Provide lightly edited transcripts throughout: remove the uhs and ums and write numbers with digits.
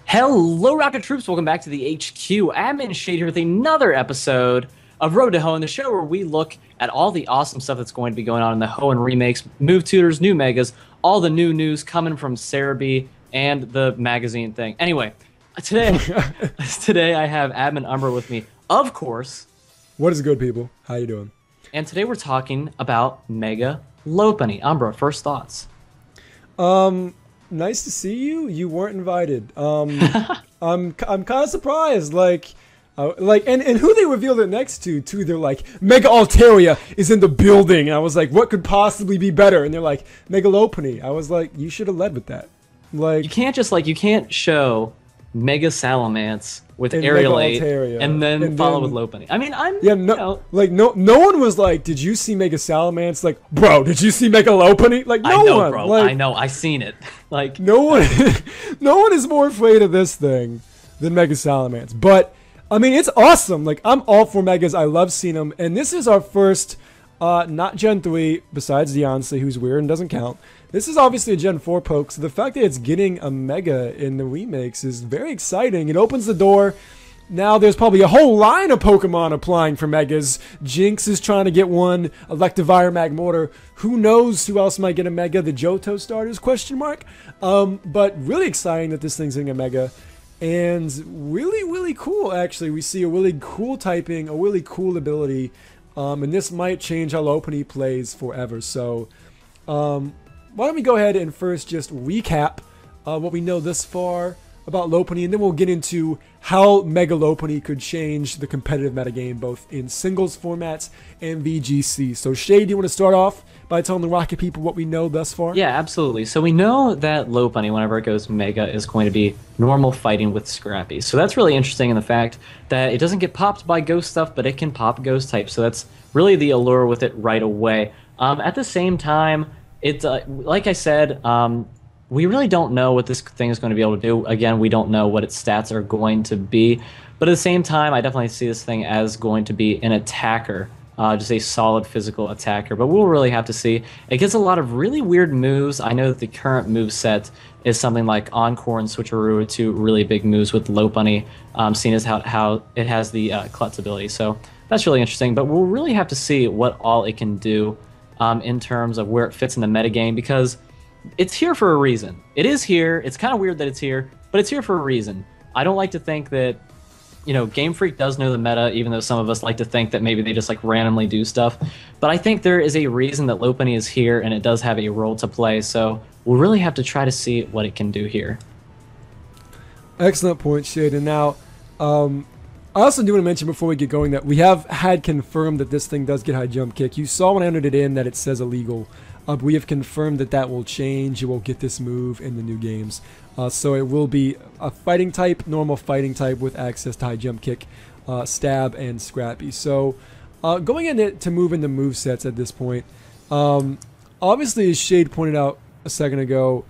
Hello, Rocket Troops. Welcome back to the HQ. Admin Shade here with another episode of Road to Hoenn, the show where we look at all the awesome stuff that's going to be going on in the Hoenn remakes, move tutors, new megas, all the new news coming from Cerebi and the magazine thing. Anyway, today I have Admin Umbra with me, of course. What is good, people? How you doing? And today we're talking about Mega Lopunny. Umbra, first thoughts. Nice to see you. You weren't invited. I'm kind of surprised. And who they revealed it next to too. They're like, Mega Altaria is in the building. And I was like, what could possibly be better? And they're like, Mega Lopunny. I was like, you should have led with that. Like, You can't show Mega Salamence with Aerial 8 and then follow with Lopunny. I mean, no one was like, did you see Mega Salamence? Like, bro, did you see Mega Lopunny? Like, no one. Bro. Like, I know, I seen it. Like, no one, no one is more afraid of this thing than Mega Salamence. But I mean, it's awesome. Like, I'm all for Megas. I love seeing them, and this is our first, not Gen 3, besides Deontay, who's weird and doesn't count. This is obviously a Gen 4 poke, so the fact that it's getting a Mega in the remakes is very exciting. It opens the door. Now there's probably a whole line of Pokemon applying for Megas. Jinx is trying to get one. Electivire, Magmortar. Who knows who else might get a Mega? The Johto starters, question mark. But really exciting that this thing's getting a Mega. And really, really cool, actually. We see a really cool typing, a really cool ability. And this might change how Lopunny plays forever. So, why don't we go ahead and first just recap what we know thus far about Lopunny, and then we'll get into how Mega Lopunny could change the competitive metagame, both in singles formats and VGC. So, Shade, do you want to start off by telling the Rocket people what we know thus far? yeah, absolutely. So we know that Lopunny, whenever it goes Mega, is going to be normal fighting with Scrappy. So that's really interesting in the fact that it doesn't get popped by Ghost stuff, but it can pop Ghost type. So that's really the allure with it right away. At the same time, it's like I said, we really don't know what this thing is going to be able to do. Again, we don't know what its stats are going to be. But at the same time, I definitely see this thing as going to be an attacker. Just a solid physical attacker. But we'll really have to see. It gets a lot of really weird moves. I know that the current move set is something like Encore and Switcheroo, two really big moves with Lopunny, seeing as how it has the Klutz ability. So that's really interesting. But we'll really have to see what all it can do in terms of where it fits in the metagame, because it's here for a reason. It is here. It's kind of weird that it's here, but it's here for a reason. I don't like to think that, you know, Game Freak does know the meta, even though some of us like to think that maybe they just like randomly do stuff. But I think there is a reason that Lopunny is here, and it does have a role to play. So we'll really have to try to see what it can do here. Excellent point, Shade. And now, I also do want to mention before we get going that we have had confirmed that this thing does get high jump kick. You saw when I entered it in that it says illegal. But we have confirmed that that will change. You will get this move in the new games. So it will be a fighting type, normal fighting type with access to high jump kick, stab, and scrappy. So going into moving the move sets at this point, obviously as Shade pointed out a second ago,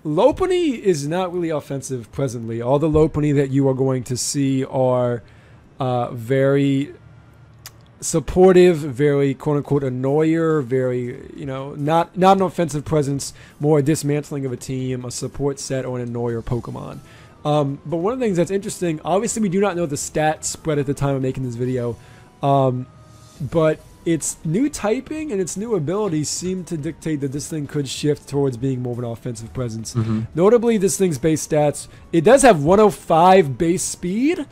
Lopunny is not really offensive presently. All the Lopunny that you are going to see are very supportive, very quote-unquote annoyer, very, you know, not an offensive presence, more a dismantling of a team, a support set, or an annoyer Pokemon. But one of the things that's interesting, obviously we do not know the stat spread at the time of making this video, but its new typing and its new abilities seem to dictate that this thing could shift towards being more of an offensive presence. Notably, this thing's base stats, it does have 105 base speed,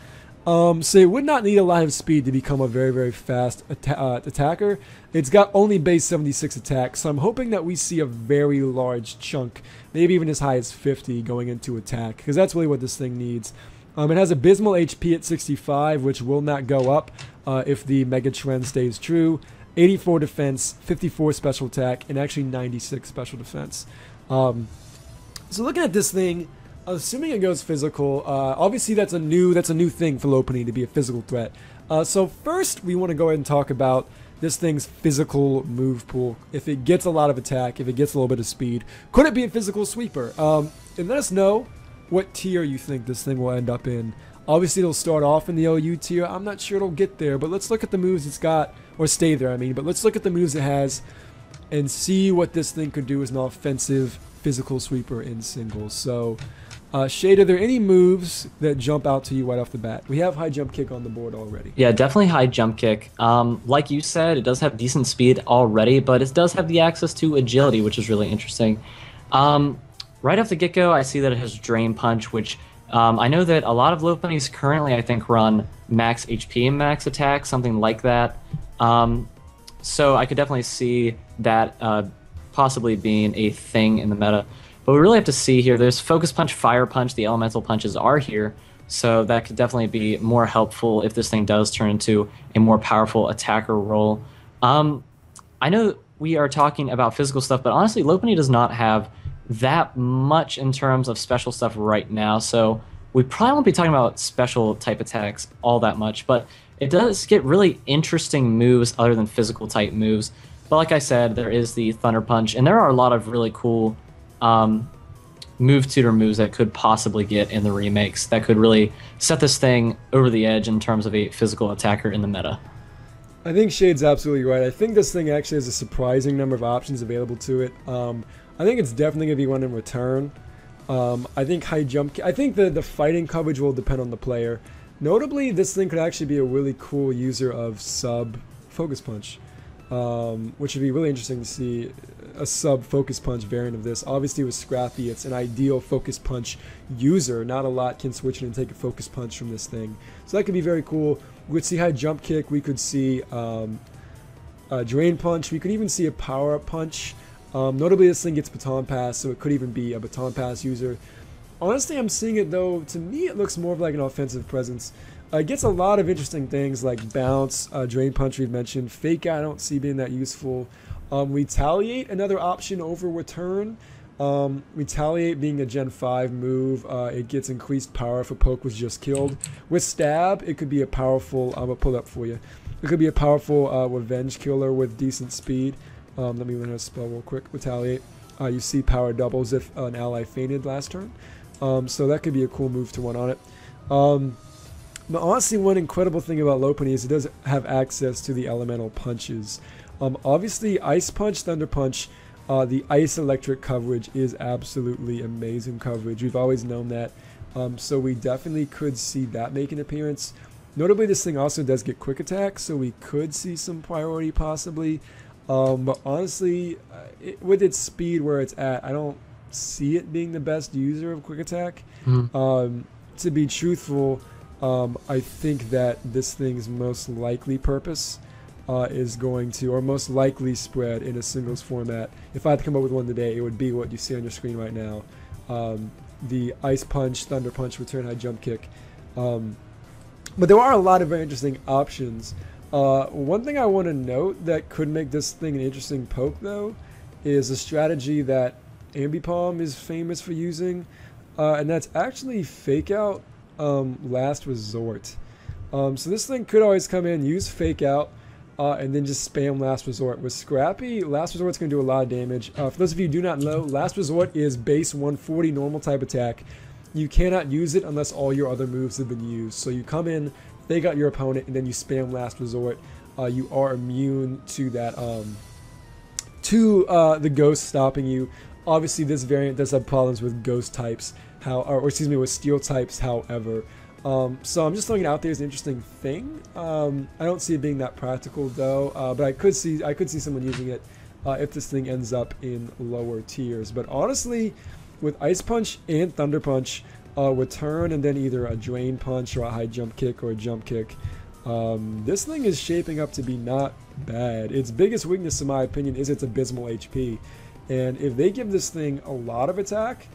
so it would not need a lot of speed to become a very, very fast attacker. It's got only base 76 attack, so I'm hoping that we see a very large chunk, maybe even as high as 50 going into attack, because that's really what this thing needs. It has abysmal HP at 65, which will not go up if the Mega Trend stays true. 84 defense, 54 special attack, and actually 96 special defense. So looking at this thing, assuming it goes physical, obviously that's a new thing for Lopunny to be a physical threat. So first we want to go ahead and talk about this thing's physical move pool. If it gets a lot of attack, if it gets a little bit of speed, could it be a physical sweeper? And let us know what tier you think this thing will end up in. Obviously it'll start off in the OU tier. I'm not sure it'll get there, but let's look at the moves it's got, or stay there I mean, but let's look at the moves it has and see what this thing could do as an offensive physical sweeper in singles. So Shade, are there any moves that jump out to you right off the bat? We have high jump kick on the board already. Yeah, definitely high jump kick. Like you said, it does have decent speed already, but it does have the access to agility, which is really interesting. Um, right off the get-go, I see that it has Drain Punch, which I know that a lot of Lopunnies currently, I think, run max HP and max attack, something like that. So I could definitely see that possibly being a thing in the meta. But we really have to see here. There's Focus Punch, Fire Punch, the elemental punches are here. So that could definitely be more helpful if this thing does turn into a more powerful attacker role. I know we are talking about physical stuff, but honestly, Lopunny does not have that much in terms of special stuff right now. So we probably won't be talking about special type attacks all that much, but it does get really interesting moves other than physical type moves. But like I said, there is the Thunder Punch, and there are a lot of really cool move tutor moves that could possibly get in the remakes that could really set this thing over the edge in terms of a physical attacker in the meta. I think Shade's absolutely right. I think this thing actually has a surprising number of options available to it. I think it's definitely going to be one in return. I think high jump. I think the fighting coverage will depend on the player. Notably, this thing could actually be a really cool user of sub Focus Punch, which would be really interesting to see a sub Focus Punch variant of this. Obviously, with Scrappy, it's an ideal Focus Punch user. Not a lot can switch in and take a Focus Punch from this thing, so that could be very cool. We could see high jump kick. We could see a Drain Punch. We could even see a Power Up Punch. Notably, this thing gets Baton Pass, so it could even be a Baton Pass user. Honestly, I'm seeing it, though, to me, it looks more of like an offensive presence. It gets a lot of interesting things like Bounce, Drain Punch we've mentioned. Fake Out I don't see being that useful. Retaliate, another option over Return. Retaliate being a Gen 5 move. It gets increased power if a poke was just killed. With Stab, it could be a powerful, I'm going to pull it up for you. It could be a powerful revenge killer with decent speed. Let me learn how to spell real quick. Retaliate. You see power doubles if an ally fainted last turn. So that could be a cool move to run on it. But honestly, one incredible thing about Lopunny is it does have access to the elemental punches. Obviously, Ice Punch, Thunder Punch, the Ice Electric coverage is absolutely amazing coverage. We've always known that. So we definitely could see that make an appearance. Notably, this thing also does get Quick Attack, so we could see some priority possibly. But honestly, with its speed where it's at, I don't see it being the best user of Quick Attack. To be truthful, I think that this thing's most likely purpose is going to, or most likely spread in a singles format. If I had to come up with one today, it would be what you see on your screen right now. The Ice Punch, Thunder Punch, Return High Jump Kick. But there are a lot of very interesting options. One thing I want to note that could make this thing an interesting poke, though, is a strategy that Ambipom is famous for using, and that's actually Fake Out Last Resort. So this thing could always come in, use Fake Out, and then just spam Last Resort. With Scrappy, Last Resort's going to do a lot of damage. For those of you who do not know, Last Resort is base 140 normal type attack. You cannot use it unless all your other moves have been used. So you come in, Fake Out your opponent, and then you spam Last Resort. You are immune to that, the ghost stopping you. Obviously, this variant does have problems with ghost types, or excuse me, with steel types, however. So I'm just throwing it out there as an interesting thing. I don't see it being that practical, though, but I could see someone using it if this thing ends up in lower tiers. But honestly, with Ice Punch and Thunder Punch, Return, and then either a Drain Punch or a High Jump Kick or a Jump Kick, this thing is shaping up to be not bad. Its biggest weakness, in my opinion, is its abysmal HP. And if they give this thing a lot of attack,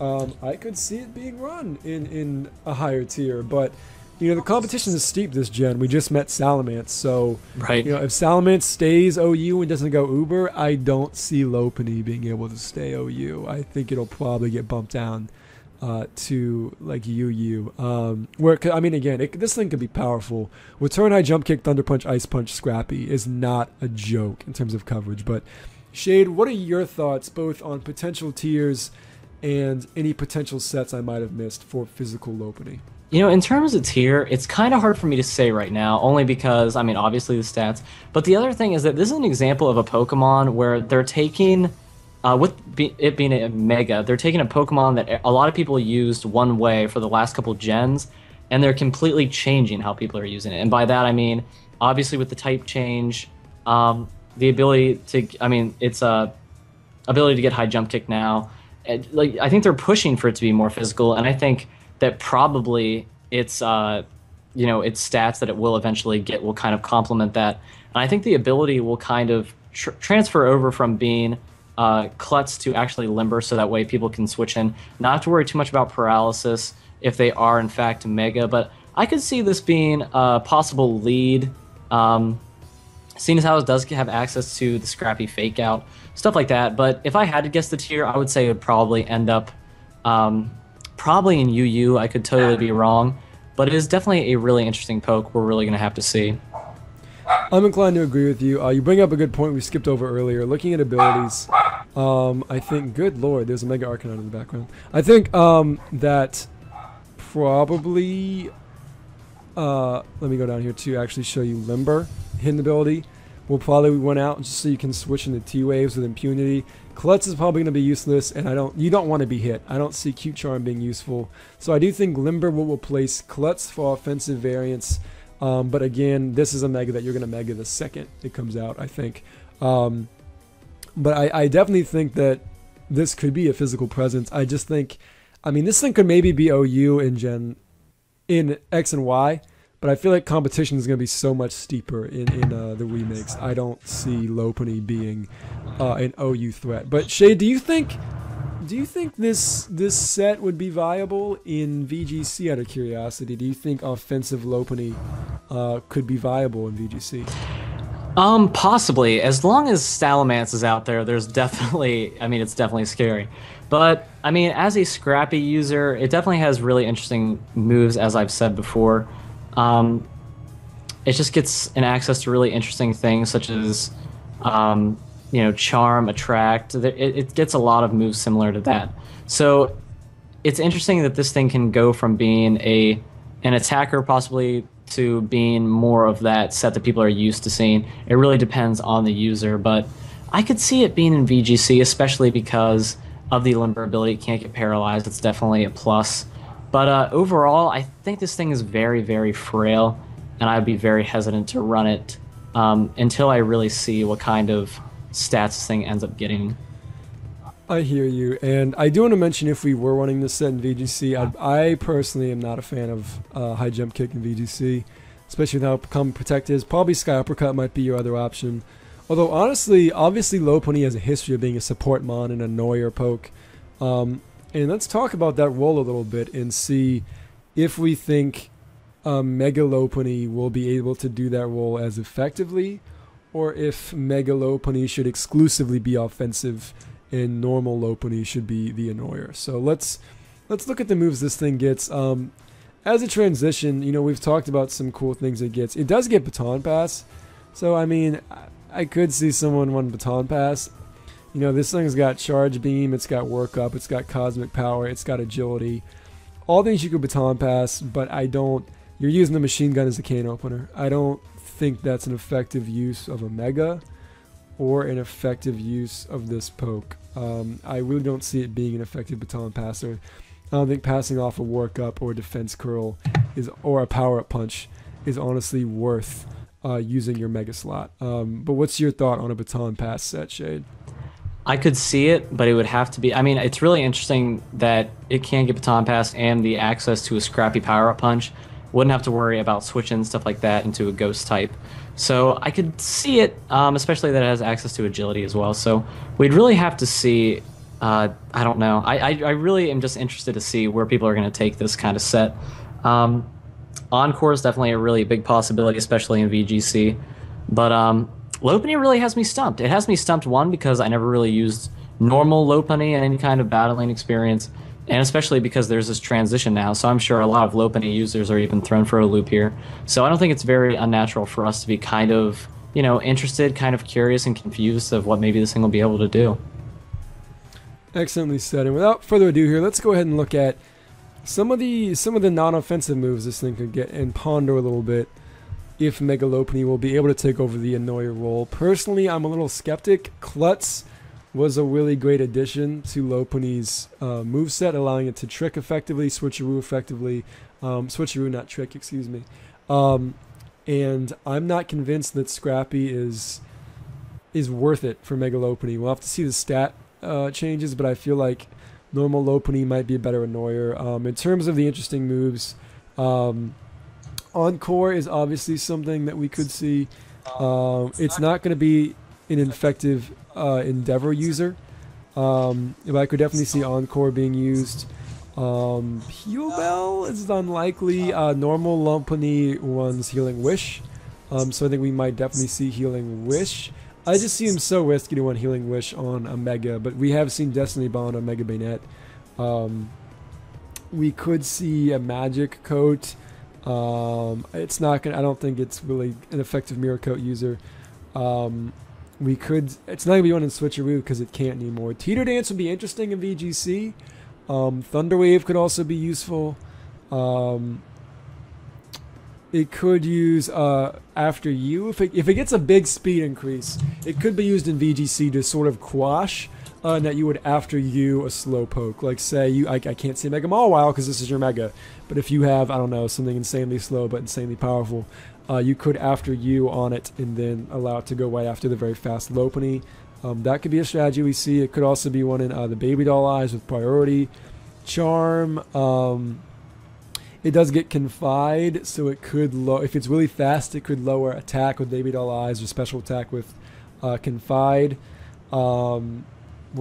I could see it being run in a higher tier. But, you know, the competition is steep this gen. We just met Salamence, so, Right. you know, if Salamence stays OU and doesn't go Uber, I don't see Lopunny being able to stay OU. I think it'll probably get bumped down to like UU. Where, I mean, again, this thing could be powerful. Return High Jump Kick, Thunder Punch, Ice Punch, Scrappy is not a joke in terms of coverage. But Shade, what are your thoughts both on potential tiers and any potential sets I might have missed for physical Lopunny? You know, in terms of tier, it's kind of hard for me to say right now, only because, I mean, obviously the stats. But the other thing is that this is an example of a Pokemon where they're taking it being a Mega, they're taking a Pokemon that a lot of people used one way for the last couple gens, and they're completely changing how people are using it. And by that I mean, obviously with the type change, the ability to, I mean, it's a ability to get high jump kick now. And, like, I think they're pushing for it to be more physical, and I think that probably its stats that it will eventually get will kind of complement that. And I think the ability will kind of transfer over from being Klutz to actually Limber, so that way people can switch in. Not have to worry too much about paralysis if they are in fact Mega, but I could see this being a possible lead. Seeing as how it does have access to the Scrappy Fake Out, stuff like that. But if I had to guess the tier, I would say it would probably end up probably in UU. I could totally be wrong, but it is definitely a really interesting poke. We're really going to have to see. I'm inclined to agree with you. You bring up a good point we skipped over earlier. Looking at abilities, I think, good lord, there's a Mega Arcanine in the background. I think that probably, let me go down here to actually show you Limber. Hidden ability will probably win out just so you can switch into T-Waves with impunity. Klutz is probably going to be useless, and you don't want to be hit. I don't see Cute Charm being useful. So I do think Limber will replace Klutz for offensive variants. But again, this is a Mega that you're going to Mega the second it comes out, I think. But I definitely think that this could be a physical presence. I just think, I mean, this thing could maybe be OU in X and Y. But I feel like competition is going to be so much steeper in the remakes. I don't see Lopunny being an OU threat. But Shay, do you think this set would be viable in VGC? Out of curiosity, do you think offensive Lopunny could be viable in VGC? Possibly. As long as Salamence is out there, there's definitely, I mean, it's definitely scary. But I mean, as a Scrappy user, it definitely has really interesting moves, as I've said before. It just gets an access to really interesting things such as, Charm, Attract. It gets a lot of moves similar to that. So it's interesting that this thing can go from being an attacker possibly to being more of that set that people are used to seeing. It really depends on the user, but I could see it being in VGC, especially because of the Limber ability. It can't get paralyzed. It's definitely a plus. But overall, I think this thing is very, very frail, and I'd be very hesitant to run it until I really see what kind of stats this thing ends up getting. I hear you, and I do want to mention, if we were running this set in VGC, I personally am not a fan of high jump kick in VGC, especially with how Common Protect is. Probably Sky Uppercut might be your other option. Although honestly, obviously Lopunny has a history of being a support mon and a annoyer poke. And let's talk about that role a little bit and see if we think Mega Lopunny will be able to do that role as effectively, or if Mega Lopunny should exclusively be offensive and normal Lopunny should be the annoyer. So let's look at the moves this thing gets. As a transition, we've talked about some cool things it gets. It does get Baton Pass, so I mean, I could see someone run Baton Pass. This thing's got Charge Beam, it's got Work Up, it's got Cosmic Power, it's got Agility. All things you could Baton Pass, but you're using the Machine Gun as a can opener. I don't think that's an effective use of a Mega or an effective use of this poke. I really don't see it being an effective Baton Passer. I don't think passing off a Work Up or a Defense Curl or a Power Up Punch is honestly worth using your Mega slot. But what's your thought on a Baton Pass set, Shade? I could see it, but it would have to be... I mean, it's really interesting that it can get Baton Pass and the access to a Scrappy Power-Up Punch. Wouldn't have to worry about switching stuff like that into a Ghost type. So I could see it, especially that it has access to Agility as well. So we'd really have to see... I don't know. I really am just interested to see where people are going to take this kind of set. Encore is definitely a really big possibility, especially in VGC. But Lopunny really has me stumped. It has me stumped, one, because I never really used normal Lopunny in any kind of battling experience, and especially because there's this transition now, so I'm sure a lot of Lopunny users are even thrown for a loop here. So I don't think it's very unnatural for us to be kind of, interested, kind of curious and confused of what maybe this thing will be able to do. Excellently said. And without further ado here, let's go ahead and look at some of the non-offensive moves this thing could get and ponder a little bit if Mega Lopunny will be able to take over the annoyer role. Personally, I'm a little skeptic. Klutz was a really great addition to Lopunny's moveset, allowing it to trick effectively, switcheroo effectively. Switcheroo, not trick, excuse me. And I'm not convinced that Scrappy is worth it for Mega Lopunny. We'll have to see the stat changes, but I feel like normal Lopunny might be a better annoyer. In terms of the interesting moves, Encore is obviously something that we could see. It's not going to be an effective Endeavor user, but I could definitely see Encore being used. Heal Bell is unlikely. Normal Lopunny runs Healing Wish, so I think we might definitely see Healing Wish. I just see him so risky to run Healing Wish on a Mega, but we have seen Destiny Bond on Mega Bayonet. We could see a Magic Coat. It's not gonna. I don't think it's really an effective Mirror Coat user. We could. It's not gonna be running Switcheroo because it can't anymore. Teeter Dance would be interesting in VGC. Thunderwave could also be useful. It could use After You. If it gets a big speed increase, it could be used in VGC to sort of quash that you would After You a Slowpoke. Like say I can't say Mega Mawile because this is your Mega, but if you have, I don't know, something insanely slow but insanely powerful, you could After You on it and then allow it to go right after the very fast Lopunny. That could be a strategy we see. It could also be one in the Baby Doll Eyes with Priority. Charm, it does get Confide, so it could, if it's really fast, it could lower attack with Baby Doll Eyes or special attack with Confide. We're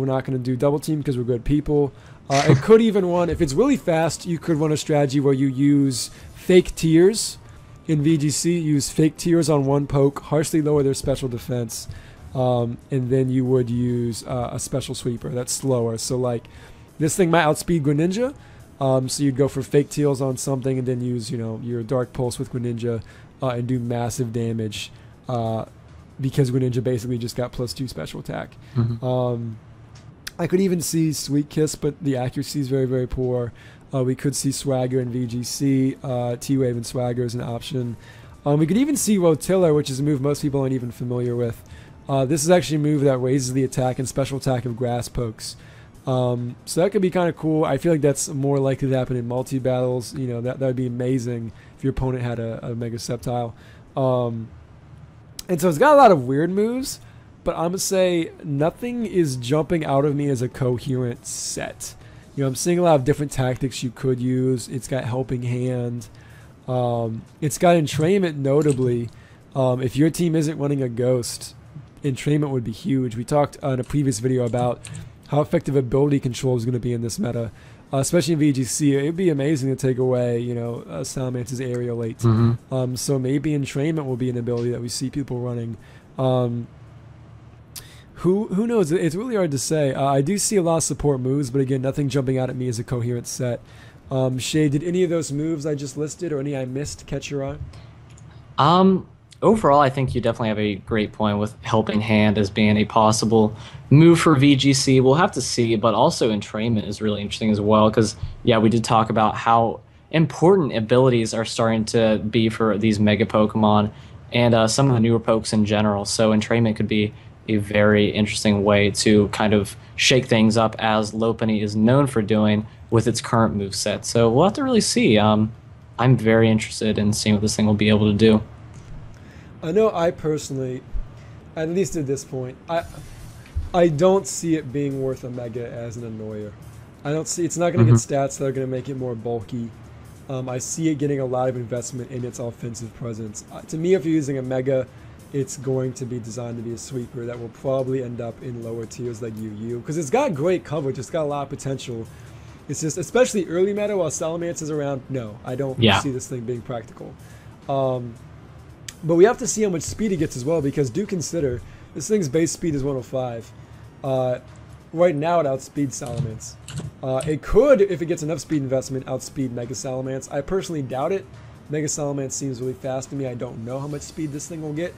not going to do Double Team because we're good people. It could even run, if it's really fast, you could run a strategy where you use Fake Tears. In VGC, use Fake Tears on one poke, harshly lower their special defense. And then you would use a special sweeper that's slower. So like this thing might outspeed Greninja. So you'd go for Fake Teals on something and then use your Dark Pulse with Greninja and do massive damage because Greninja basically just got +2 special attack. Mm-hmm. I could even see Sweet Kiss, but the accuracy is very, very poor. We could see Swagger in VGC. T-Wave and Swagger is an option. We could even see Rotiller, which is a move most people aren't even familiar with. This is actually a move that raises the attack and special attack of Grass Pokes. So that could be kind of cool. I feel like that's more likely to happen in multi-battles. That would be amazing if your opponent had a Mega Sceptile. And so it's got a lot of weird moves, but I'm going to say nothing is jumping out of me as a coherent set. I'm seeing a lot of different tactics you could use. It's got Helping Hand. It's got Entrainment, notably. If your team isn't running a Ghost, Entrainment would be huge. We talked in a previous video about how effective ability control is going to be in this meta, especially in VGC. It would be amazing to take away, Salamance's Aerial Late. Mm-hmm. So maybe Entrainment will be an ability that we see people running. Who knows? It's really hard to say. I do see a lot of support moves, but again, nothing jumping out at me as a coherent set. Shay, did any of those moves I just listed or any I missed catch your eye? Overall, I think you definitely have a great point with Helping Hand as being a possible move for VGC. We'll have to see, but also Entrainment is really interesting as well because, yeah, we did talk about how important abilities are starting to be for these Mega Pokemon and some of the newer pokes in general. So Entrainment could be a very interesting way to kind of shake things up as Lopunny is known for doing with its current moveset. So we'll have to really see. I'm very interested in seeing what this thing will be able to do. I know I personally, at least at this point, I don't see it being worth a Mega as an annoyer. I don't see it's not going to get stats that are going to make it more bulky. I see it getting a lot of investment in its offensive presence. To me, if you're using a Mega, it's going to be designed to be a sweeper that will probably end up in lower tiers like UU because it's got great coverage. It's got a lot of potential. It's just, especially early meta while Salamence is around, no, I don't see this thing being practical. But we have to see how much speed it gets as well because do consider this thing's base speed is 105. Right now it outspeeds Salamence. It could, if it gets enough speed investment, outspeed Mega Salamence. I personally doubt it. Mega Salamence seems really fast to me. I don't know how much speed this thing will get.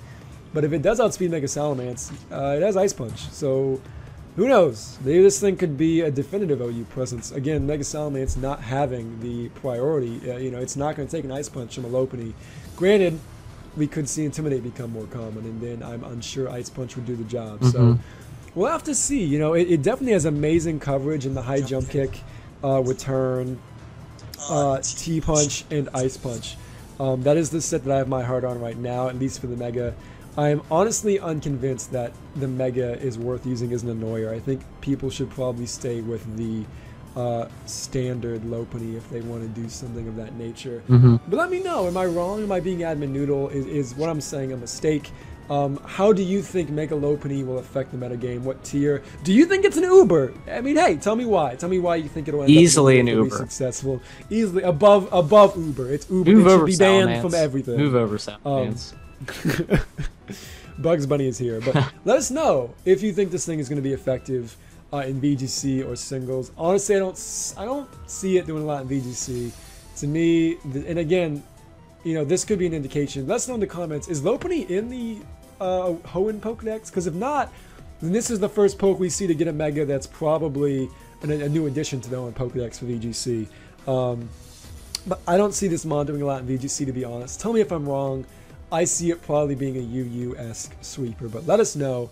But if it does outspeed Mega Salamence, it has Ice Punch. So who knows? Maybe this thing could be a definitive OU presence. Again, Mega Salamence not having the priority. It's not going to take an Ice Punch from a Lopunny. Granted, we could see Intimidate become more common, and then I'm unsure Ice Punch would do the job. So We'll have to see. You know, it definitely has amazing coverage in the high jump kick, return, T-punch, and ice punch. That is the set that I have my heart on right now, at least for the Mega. I am honestly unconvinced that the Mega is worth using as an annoyer. I think people should probably stay with the standard Lopunny if they want to do something of that nature. But let me know, am I wrong? Am I being admin noodle? Is what I'm saying a mistake? How do you think Mega Lopunny will affect the metagame? What tier? Do you think it's an Uber? I mean, hey, tell me why. Tell me why you think it'll end easily up being an Uber. successful. Easily above Uber. It's Uber. Move it should over, be banned Salamence. from everything. Move over, Salamence. Bugs Bunny is here, but let us know if you think this thing is going to be effective in VGC or singles. Honestly, I don't see it doing a lot in VGC. To me, and again, you know, this could be an indication. Let us know in the comments. Is Lopunny in the Hoenn Pokedex? Because if not, then this is the first poke we see to get a Mega that's probably a new addition to the Hoenn Pokedex for VGC. But I don't see this mon doing a lot in VGC, to be honest. Tell me if I'm wrong. I see it probably being a UU-esque sweeper, but let us know.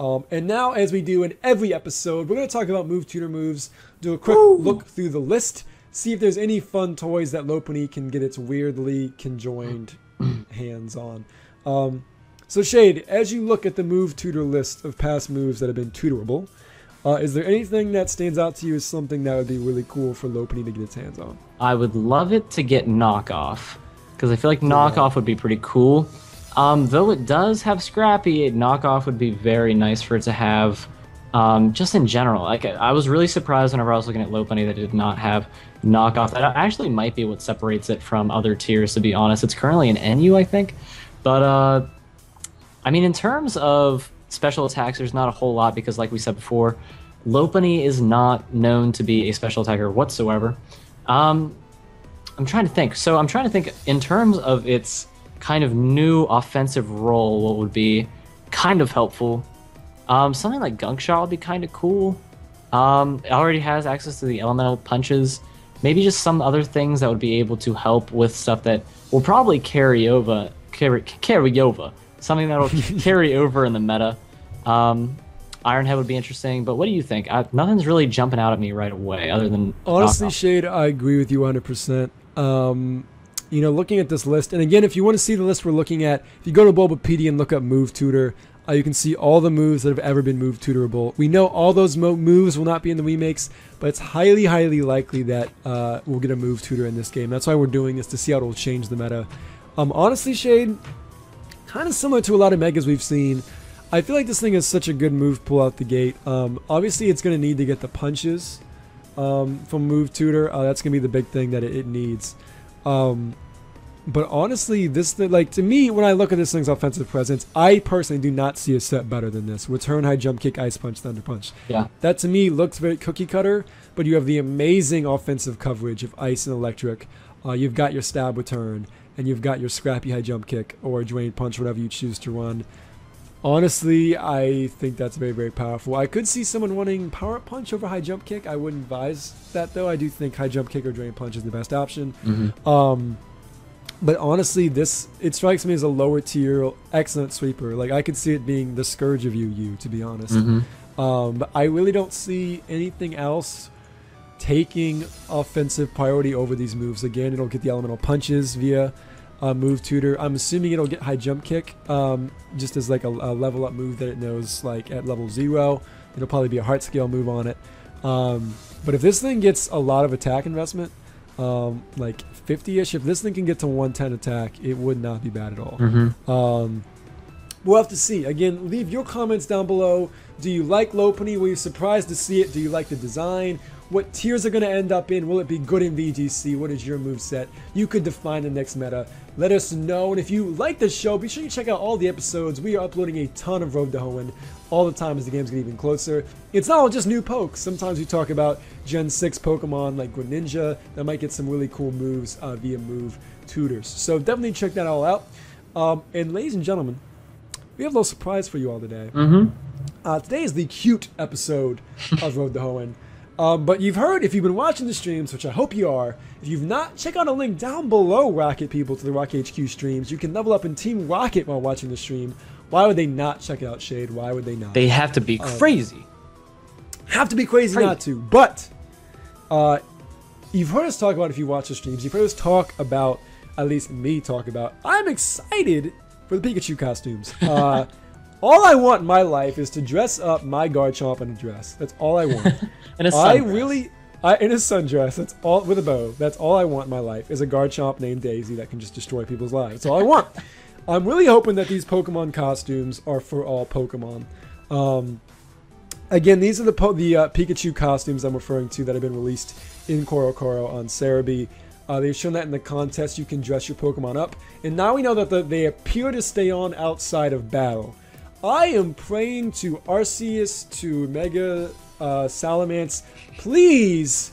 And now, as we do in every episode, we're going to talk about Move Tutor moves, do a quick look through the list, see if there's any fun toys that Lopunny can get its weirdly conjoined hands on. So Shade, as you look at the Move Tutor list of past moves that have been tutorable, is there anything that stands out to you as something that would be really cool for Lopunny to get its hands on? I would love it to get Knockoff, because I feel like Knockoff would be pretty cool. Though it does have Scrappy, Knockoff would be very nice for it to have, just in general. Like, I was really surprised whenever I was looking at Lopunny that it did not have Knockoff. That actually might be what separates it from other tiers, to be honest. It's currently an NU, I think. But, I mean, in terms of special attacks, there's not a whole lot because, like we said before, Lopunny is not known to be a special attacker whatsoever. I'm trying to think. So I'm trying to think in terms of its kind of new offensive role, what would be kind of helpful. Something like Gunk Shot would be kind of cool. It already has access to the elemental punches. Maybe just some other things that would be able to help with stuff that will probably carry over. Something that will carry over in the meta. Ironhead would be interesting, but what do you think? Nothing's really jumping out at me right away other than honestly, Shade, I agree with you 100%. You know, looking at this list, and again, if you want to see the list we're looking at, if you go to Bulbapedia and look up Move Tutor, you can see all the moves that have ever been Move Tutorable. We know all those moves will not be in the remakes, but it's highly, highly likely that we'll get a Move Tutor in this game. That's why we're doing this, to see how it will change the meta. Honestly, Shade, kind of similar to a lot of Megas we've seen. I feel like this thing is such a good move pull out the gate. Obviously, it's going to need to get the punches from Move Tutor. That's going to be the big thing that it needs. But honestly, to me, when I look at this thing's offensive presence, I personally do not see a set better than this. Return, high jump kick, ice punch, thunder punch. Yeah. That to me looks very cookie cutter, but you have the amazing offensive coverage of ice and electric. You've got your stab return, and you've got your scrappy high jump kick or drain punch, whatever you choose to run. Honestly, I think that's very, very powerful. I could see someone running power up punch over high jump kick. I wouldn't advise that, though. I do think high jump kick or drain punch is the best option. But honestly, it strikes me as a lower tier, excellent sweeper. Like, I could see it being the scourge of UU, to be honest. But I really don't see anything else taking offensive priority over these moves. Again, it'll get the elemental punches via Move Tutor. I'm assuming it'll get high jump kick, just as like a level up move that it knows, like at level 0. It'll probably be a heart scale move on it. But if this thing gets a lot of attack investment, like 50-ish, if this thing can get to 110 attack, it would not be bad at all. We'll have to see. Again, leave your comments down below. Do you like Lopunny? Were you surprised to see it? Do you like the design? What tiers are going to end up in? Will it be good in VGC? What is your moveset? You could define the next meta. Let us know. And if you like this show, be sure you check out all the episodes. We are uploading a ton of Road to Hoenn all the time as the games get even closer. It's not all just new pokes. Sometimes we talk about Gen 6 Pokemon like Greninja that might get some really cool moves via Move Tutors. So definitely check that all out. And ladies and gentlemen, we have a little surprise for you all today. Today is the cute episode of Road to Hoenn. But you've heard, if you've been watching the streams, which I hope you are, if you've not, check out a link down below, Rocket people, to the Rocket HQ streams. You can level up in Team Rocket while watching the stream, Why would they not check it out, Shade? Why would they not? They have to be crazy. Have to be crazy not to. But you've heard us talk about, if you watch the streams, you've heard us talk about, at least me talk about, I'm excited for the Pikachu costumes. All I want in my life is to dress up my Garchomp in a dress. That's all I want. In a sundress. In a sundress. That's all, with a bow. That's all I want in my life is a Garchomp named Daisy that can just destroy people's lives. That's all I want. I'm really hoping that these Pokemon costumes are for all Pokemon. Again, these are the Pikachu costumes I'm referring to that have been released in Korokoro on Cerebi. They've shown that in the contest you can dress your Pokemon up. And now we know that they appear to stay on outside of battle. I am praying to Arceus, to Mega Salamence, please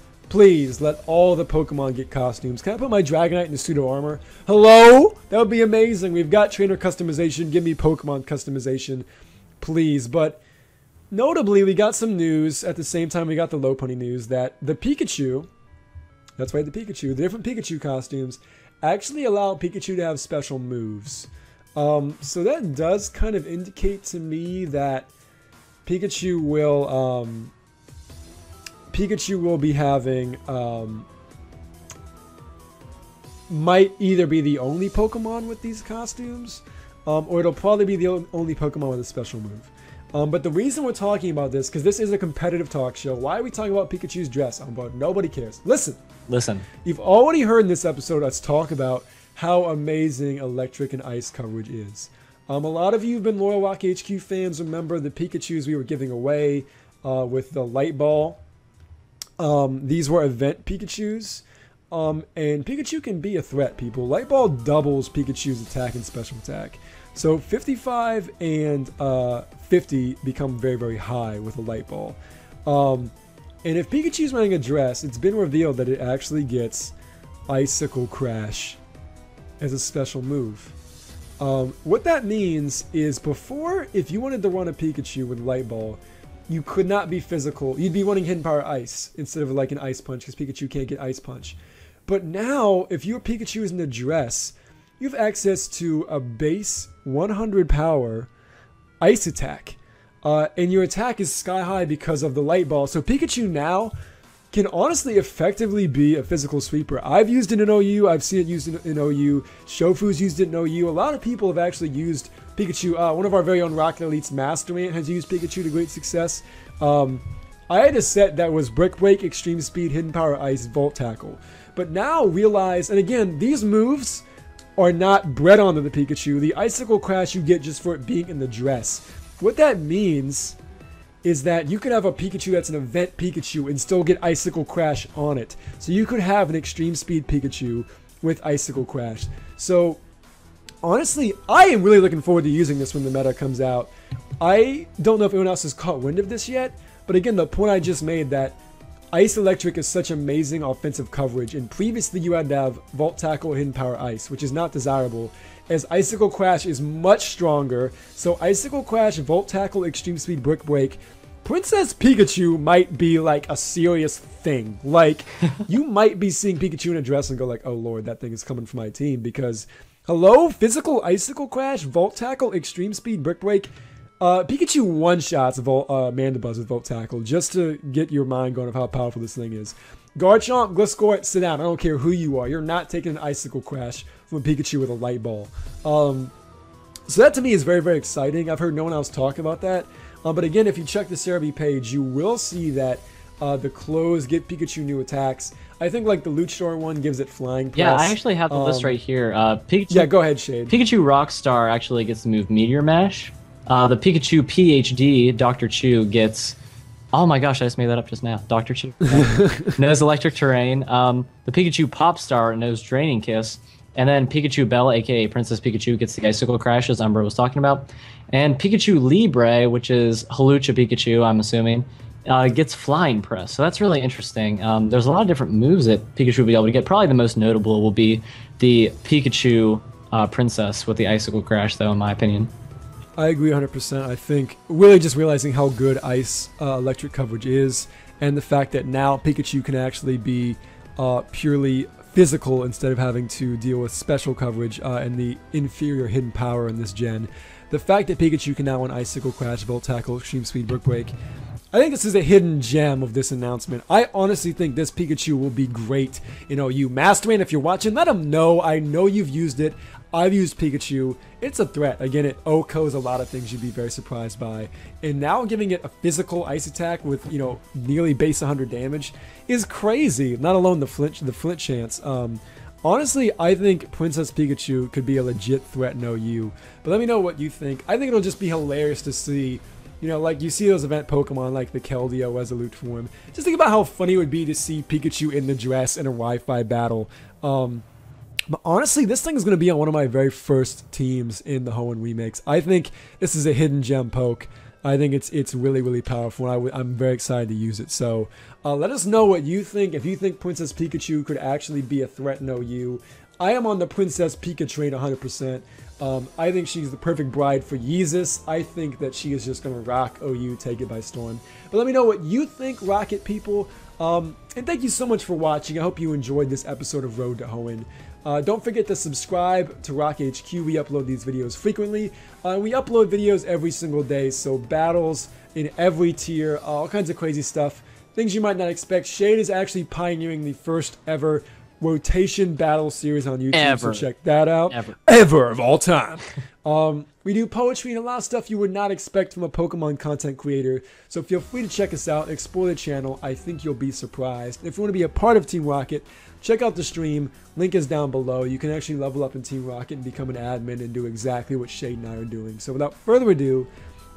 let all the Pokemon get costumes. Can I put my Dragonite into pseudo armor? Hello? That would be amazing. We've got trainer customization. Give me Pokemon customization, please. But notably, we got some news at the same time we got the Lopunny news that the Pikachu, that's right, the different Pikachu costumes actually allow Pikachu to have special moves. So that does kind of indicate to me that Pikachu will be having, might either be the only Pokemon with these costumes, or it'll probably be the only Pokemon with a special move. But the reason we're talking about this, because this is a competitive talk show, why are we talking about Pikachu's dress? Nobody cares. Listen. You've already heard in this episode us talk about how amazing electric and ice coverage is. A lot of you have been loyal Rock HQ fans. Remember the Pikachus we were giving away with the light ball. These were event Pikachus. And Pikachu can be a threat, people. Light ball doubles Pikachu's attack and special attack. So 55 and 50 become very, very high with a light ball. And if Pikachu's wearing a dress, it's been revealed that it actually gets Icicle Crash as a special move. What that means is before, if you wanted to run a Pikachu with Light Ball, you could not be physical. You'd be running Hidden Power Ice instead of like an Ice Punch because Pikachu can't get Ice Punch. But now, if your Pikachu is in a dress, you have access to a base 100 power Ice attack. And your attack is sky high because of the Light Ball. So Pikachu now can honestly effectively be a physical sweeper. I've used it in OU. I've seen it used in OU. Shofu's used it in OU. A lot of people have actually used Pikachu. One of our very own Rocket Elites, Masterant, has used Pikachu to great success. I had a set that was Brick Break, Extreme Speed, Hidden Power Ice, Volt Tackle. But now realize, and again, these moves are not bred onto the Pikachu. The Icicle Crash you get just for it being in the dress. What that means is that you could have a Pikachu that's an event Pikachu and still get Icicle Crash on it. So you could have an Extreme Speed Pikachu with Icicle Crash. So honestly, I am really looking forward to using this when the meta comes out. I don't know if anyone else has caught wind of this yet, but again, the point I just made that Ice Electric is such amazing offensive coverage, and previously you had to have Volt Tackle, Hidden Power Ice, which is not desirable, as Icicle Crash is much stronger. So Icicle Crash, Volt Tackle, Extreme Speed, Brick Break, Princess Pikachu might be like a serious thing. Like, you might be seeing Pikachu in a dress and go like, oh lord, that thing is coming for my team, because hello, physical Icicle Crash, Volt Tackle, Extreme Speed, Brick Break. Pikachu one-shots Mandibuzz with Volt Tackle, just to get your mind going of how powerful this thing is. Garchomp, Gliscor, sit down. I don't care who you are. You're not taking an Icicle Crash from a Pikachu with a Light Ball. So that to me is very, very exciting. I've heard no one else talk about that. But again, if you check the Cerebi page, you will see that the clothes get Pikachu new attacks. I think like the Luchador one gives it Flying Press. Yeah, I actually have the list right here. Pikachu, yeah, go ahead, Shade. Pikachu Rockstar actually gets the move Meteor Mash. The Pikachu PhD, Dr. Chew, gets... Oh my gosh, I just made that up just now. Dr. Chew knows Electric Terrain. The Pikachu Popstar knows Draining Kiss. And then Pikachu Bella, aka Princess Pikachu, gets the Icicle Crash, as Umbra was talking about. And Pikachu Libre, which is Halucha Pikachu, I'm assuming, gets Flying Press. So that's really interesting. There's a lot of different moves that Pikachu will be able to get. Probably the most notable will be the Pikachu Princess with the Icicle Crash, though, in my opinion. I agree 100%. I think really just realizing how good Ice Electric coverage is, and the fact that now Pikachu can actually be purely physical instead of having to deal with special coverage and the inferior hidden power in this gen. the fact that Pikachu can now win Icicle, Crash, Volt Tackle, Extreme Speed, Brick Break, I think this is a hidden gem of this announcement. I honestly think this Pikachu will be great. You know, you Masterman, if you're watching, let them know. I know you've used it. I've used Pikachu. It's a threat. Again, it OHKOs a lot of things you'd be very surprised by. And now giving it a physical ice attack with, you know, nearly base 100 damage is crazy. Not alone the flint chance. Honestly, I think Princess Pikachu could be a legit threat in OU. But let me know what you think. I think it'll just be hilarious to see. You know, like you see those event Pokemon like the Keldeo Resolute form. Just think about how funny it would be to see Pikachu in the dress in a Wi-Fi battle. But honestly, this thing is going to be on one of my very first teams in the Hoenn remakes. I think this is a hidden gem poke. I think it's really, really powerful. I'm very excited to use it. So let us know what you think. If you think Princess Pikachu could actually be a threat in OU. I am on the Princess Pika train 100%. I think she's the perfect bride for Yeezus. I think that she is just going to rock OU, take it by storm. But let me know what you think, Rocket people. And thank you so much for watching. I hope you enjoyed this episode of Road to Hoenn. Don't forget to subscribe to Rock HQ. We upload these videos frequently. We upload videos every single day, so battles in every tier, all kinds of crazy stuff. Things you might not expect. Shade is actually pioneering the first ever rotation battle series on YouTube, so check that out. Ever of all time. We do poetry and a lot of stuff you would not expect from a Pokemon content creator, so feel free to check us out, explore the channel. I think you'll be surprised. If you want to be a part of Team Rocket, check out the stream. Link is down below. You can actually level up in Team Rocket and become an admin and do exactly what Shade and I are doing. So without further ado,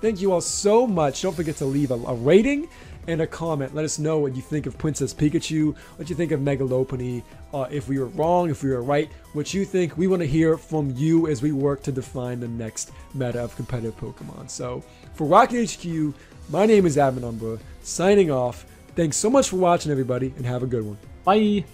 thank you all so much. Don't forget to leave a rating and a comment. Let us know what you think of Princess Pikachu, what you think of Mega Lopunny, if we were wrong, if we were right, what you think. We want to hear from you as we work to define the next meta of competitive Pokemon. So for Rocket HQ, my name is Admin Umbra, signing off. Thanks so much for watching, everybody, and have a good one. Bye.